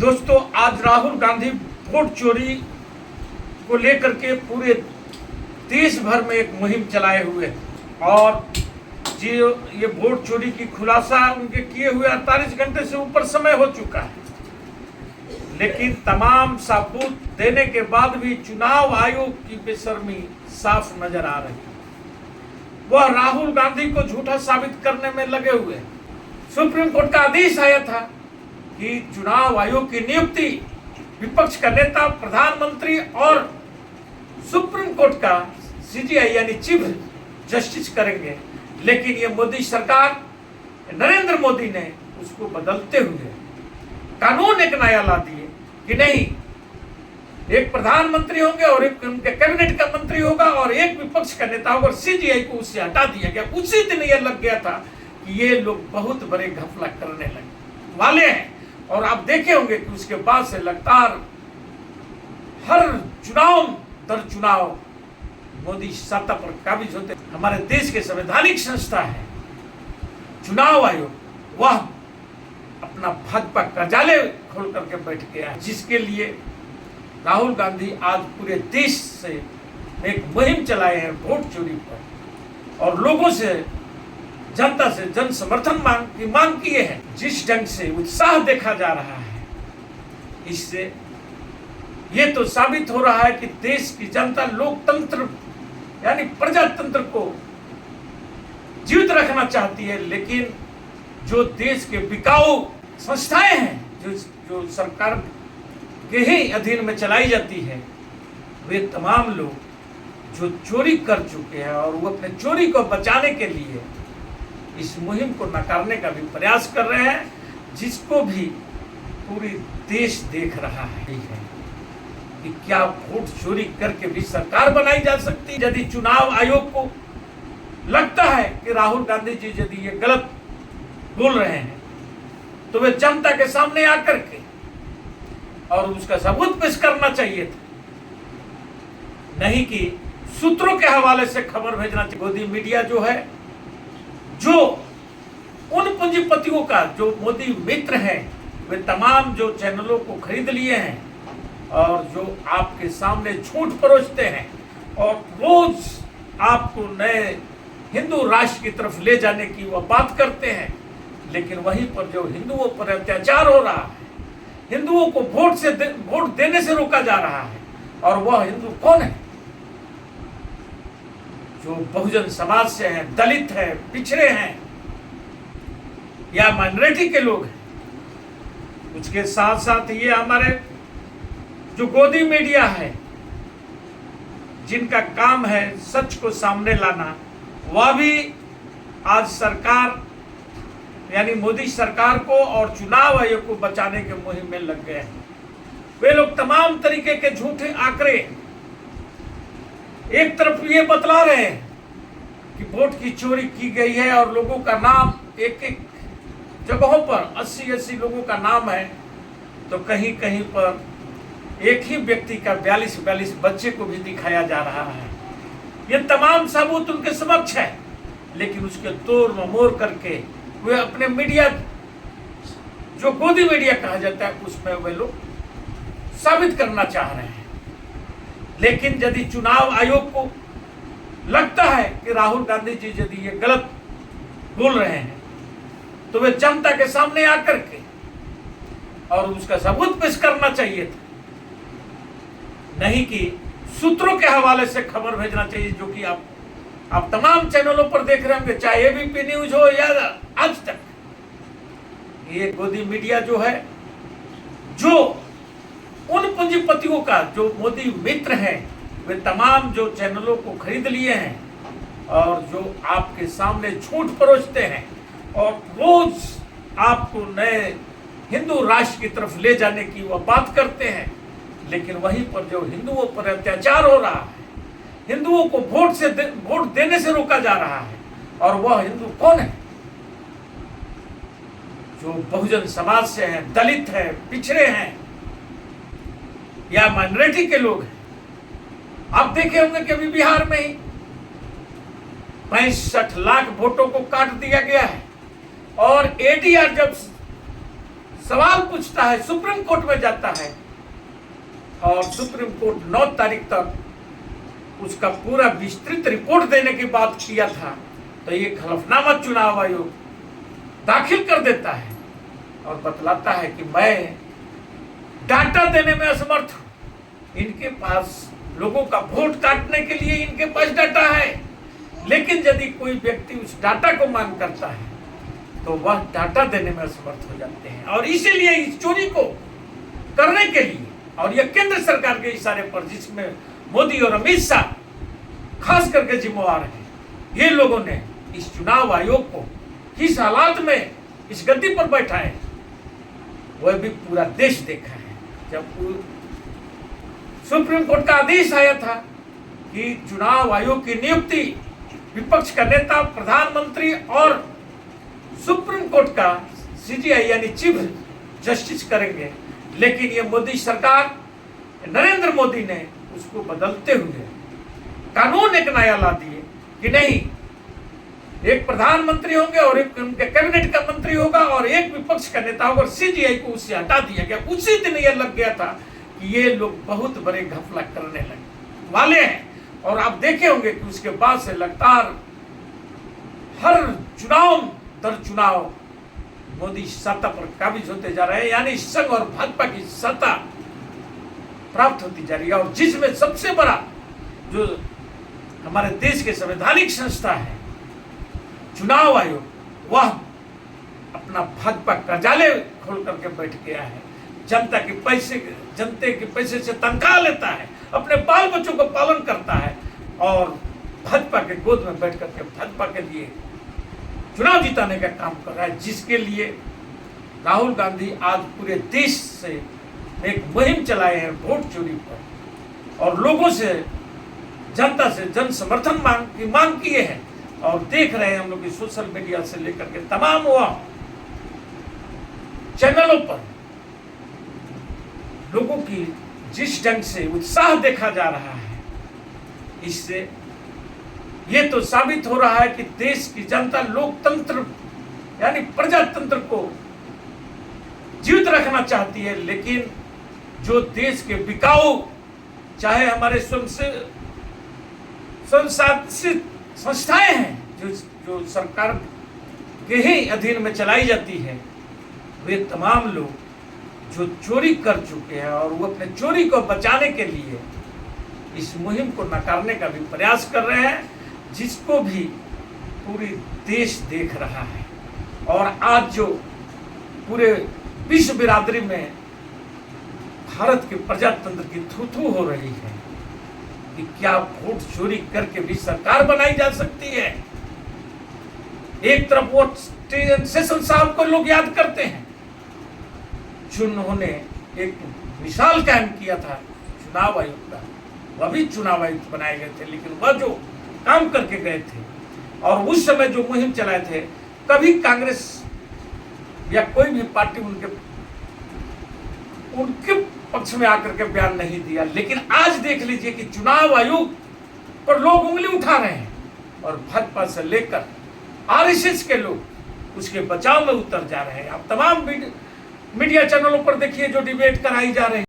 दोस्तों, आज राहुल गांधी वोट चोरी को लेकर के पूरे देश भर में एक मुहिम चलाए हुए और जो ये वोट चोरी की खुलासा उनके किए हुए 48 घंटे से ऊपर समय हो चुका है, लेकिन तमाम सबूत देने के बाद भी चुनाव आयोग की बेशर्मी साफ नजर आ रही है। वह राहुल गांधी को झूठा साबित करने में लगे हुए हैं। सुप्रीम कोर्ट का आदेश आया था कि चुनाव आयोग की नियुक्ति विपक्ष का नेता, प्रधानमंत्री और सुप्रीम कोर्ट का सीजीआई यानी चीफ जस्टिस करेंगे, लेकिन ये मोदी सरकार, नरेंद्र मोदी ने उसको बदलते हुए कानून एक नया ला दिए कि नहीं, एक प्रधानमंत्री होंगे और एक उनके कैबिनेट का मंत्री होगा और एक विपक्ष का नेता होगा और सीजीआई को उससे हटा दिया गया। उसी दिन ये लग गया था कि ये लोग बहुत बड़े घपला करने लगे वाले हैं और आप देखे होंगे कि उसके बाद से लगातार हर चुनाव दर चुनाव मोदी सत्ता पर काबिज होते। हमारे देश के संवैधानिक संस्था है चुनाव आयोग, वह अपना भाजपा कार्यालय खोल करके बैठ गया है, जिसके लिए राहुल गांधी आज पूरे देश से एक मुहिम चलाए हैं वोट चोरी पर और लोगों से, जनता से जन समर्थन मांग किए हैं। जिस ढंग से उत्साह देखा जा रहा है, इससे ये तो साबित हो रहा है कि देश की जनता लोकतंत्र यानी प्रजातंत्र को जीवित रखना चाहती है, लेकिन जो देश के बिकाऊ संस्थाएं हैं जो सरकार के ही अधीन में चलाई जाती है, वे तमाम लोग जो चोरी कर चुके हैं और वो अपने चोरी को बचाने के लिए इस मुहिम को नकारने का भी प्रयास कर रहे हैं, जिसको भी पूरी देश देख रहा है कि क्या वोट चोरी करके भी सरकार बनाई जा सकती है। यदि चुनाव आयोग को लगता है कि राहुल गांधी जी यदि ये गलत बोल रहे हैं, तो वे जनता के सामने आकर के और उसका सबूत पेश करना चाहिए था, नहीं कि सूत्रों के हवाले से खबर भेजना चाहिए। मोदी मीडिया जो है, जो उन पूंजीपतियों का जो मोदी मित्र हैं, वे तमाम जो चैनलों को खरीद लिए हैं और जो आपके सामने झूठ परोसते हैं और रोज आपको नए हिंदू राष्ट्र की तरफ ले जाने की वह बात करते हैं, लेकिन वहीं पर जो हिंदुओं पर अत्याचार हो रहा है, हिंदुओं को वोट देने से रोका जा रहा है, और वह हिंदू कौन है? जो बहुजन समाज से हैं, दलित हैं, पिछड़े हैं या माइनॉरिटी के लोग हैं। उसके साथ साथ ये हमारे जो गोदी मीडिया है, जिनका काम है सच को सामने लाना, वह भी आज सरकार यानी मोदी सरकार को और चुनाव आयोग को बचाने के मुहिम में लग गए हैं। वे लोग तमाम तरीके के झूठे आंकड़े, एक तरफ ये बतला रहे हैं कि वोट की चोरी की गई है और लोगों का नाम एक एक जगहों पर 80-80 लोगों का नाम है, तो कहीं कहीं पर एक ही व्यक्ति का 42 बच्चे को भी दिखाया जा रहा है। ये तमाम सबूत उनके समक्ष है, लेकिन उसके तोड़ ममोड़ करके वे अपने मीडिया, जो गोदी मीडिया कहा जाता है, उसमें वे लोग साबित करना चाह रहे हैं। लेकिन यदि चुनाव आयोग को लगता है कि राहुल गांधी जी यदि ये गलत बोल रहे हैं, तो वे जनता के सामने आकर के और उसका सबूत पेश करना चाहिए था, नहीं कि सूत्रों के हवाले से खबर भेजना चाहिए, जो कि आप तमाम चैनलों पर देख रहे होंगे, चाहे एबीपी न्यूज हो या आज तक। ये गोदी मीडिया जो है, जो उन पूंजीपतियों का जो मोदी मित्र हैं, वे तमाम जो चैनलों को खरीद लिए हैं और जो आपके सामने झूठ परोसते हैं और रोज आपको नए हिंदू राष्ट्र की तरफ ले जाने की वह बात करते हैं, लेकिन वहीं पर जो हिंदुओं पर अत्याचार हो रहा है, हिंदुओं को वोट देने से रोका जा रहा है, और वह हिंदू कौन है? जो बहुजन समाज से हैं, दलित हैं, पिछड़े हैं या माइनॉरिटी के लोग हैं। आप देखे होंगे कि अभी बिहार में ही 65 लाख वोटों को काट दिया गया है और एडीआर जब सवाल पूछता है, सुप्रीम कोर्ट में जाता है और सुप्रीम कोर्ट 9 तारीख तक उसका पूरा विस्तृत रिपोर्ट देने की बात किया था, तो ये हलफनामा चुनाव आयोग दाखिल कर देता है और बतलाता है कि मैं डाटा देने में असमर्थ हूं। इनके पास लोगों का वोट काटने के लिए इनके पास डाटा है, लेकिन यदि कोई व्यक्ति उस डाटा को मांग करता है तो वह डाटा देने में असमर्थ हो जाते हैं। और इसीलिए इस चोरी को करने के लिए, और यह केंद्र सरकार के इशारे पर, जिसमें मोदी और अमित शाह खास करके जिम्मेवार हैं, ये लोगों ने इस चुनाव आयोग को किस हालात में इस गद्दी पर बैठाए वह भी पूरा देश देखा है। जब सुप्रीम कोर्ट का आदेश आया था कि चुनाव आयोग की नियुक्ति विपक्ष का नेता, प्रधानमंत्री और सुप्रीम कोर्ट का सीजीआई यानी चीफ जस्टिस करेंगे, लेकिन ये मोदी सरकार, नरेंद्र मोदी ने उसको बदलते हुए कानून एक नया ला दिए कि नहीं, एक प्रधानमंत्री होंगे और एक उनके कैबिनेट का मंत्री होगा और एक विपक्ष का नेता होगा, और सीजीआई को उससे हटा दिया गया। उसी दिन यह लग गया था कि ये लोग बहुत बड़े घपला करने लगे वाले हैं। और आप देखे होंगे कि उसके बाद से लगातार हर चुनाव दर चुनाव मोदी सत्ता पर काबिज होते जा रहे हैं, यानी संघ और भाजपा की सत्ता प्राप्त होती जा रही है। और जिसमें सबसे बड़ा जो हमारे देश के संवैधानिक संस्था है चुनाव आयोग, वह अपना भाजपा कार्यालय खोल करके बैठ गया है। जनते के पैसे से तनख्वाह लेता है, अपने बाल बच्चों को पालन करता है और भाजपा के गोद में बैठ करके भाजपा के लिए चुनाव जिताने का काम कर रहा है, जिसके लिए राहुल गांधी आज पूरे देश से एक मुहिम चलाए हैं वोट चोरी पर, और लोगों से, जनता से जन समर्थन मांग किए हैं। और देख रहे हैं हम लोग सोशल मीडिया से लेकर के तमाम चैनलों पर लोगों की जिस ढंग से उत्साह देखा जा रहा है, इससे ये तो साबित हो रहा है कि देश की जनता लोकतंत्र यानी प्रजातंत्र को जीवित रखना चाहती है, लेकिन जो देश के बिकाऊ, चाहे हमारे स्वशासित संस्थाएं हैं जो सरकार के ही अधीन में चलाई जाती है, वे तमाम लोग जो चोरी कर चुके हैं और वो अपने चोरी को बचाने के लिए इस मुहिम को नकारने का भी प्रयास कर रहे हैं, जिसको भी पूरी देश देख रहा है। और आज जो पूरे विश्व बिरादरी में भारत के प्रजातंत्र की थू-थू हो रही है कि क्या वोट चोरी करके भी सरकार बनाई जा सकती है। एक तरफ वो सेशन साहब को लोग याद करते हैं जिन्होंने एक मिसाल कायम किया था चुनाव आयोग का, वह भी चुनाव आयुक्त बनाए गए थे, लेकिन वह जो काम करके गए थे और उस समय जो मुहिम चलाए थे, कभी कांग्रेस या कोई भी पार्टी उनके पक्ष में आकर के बयान नहीं दिया। लेकिन आज देख लीजिए कि चुनाव आयोग पर लोग उंगली उठा रहे हैं और भाजपा से लेकर आरएसएस के लोग उसके बचाव में उतर जा रहे हैं। आप तमाम मीडिया चैनलों पर देखिए जो डिबेट कराई जा रही है।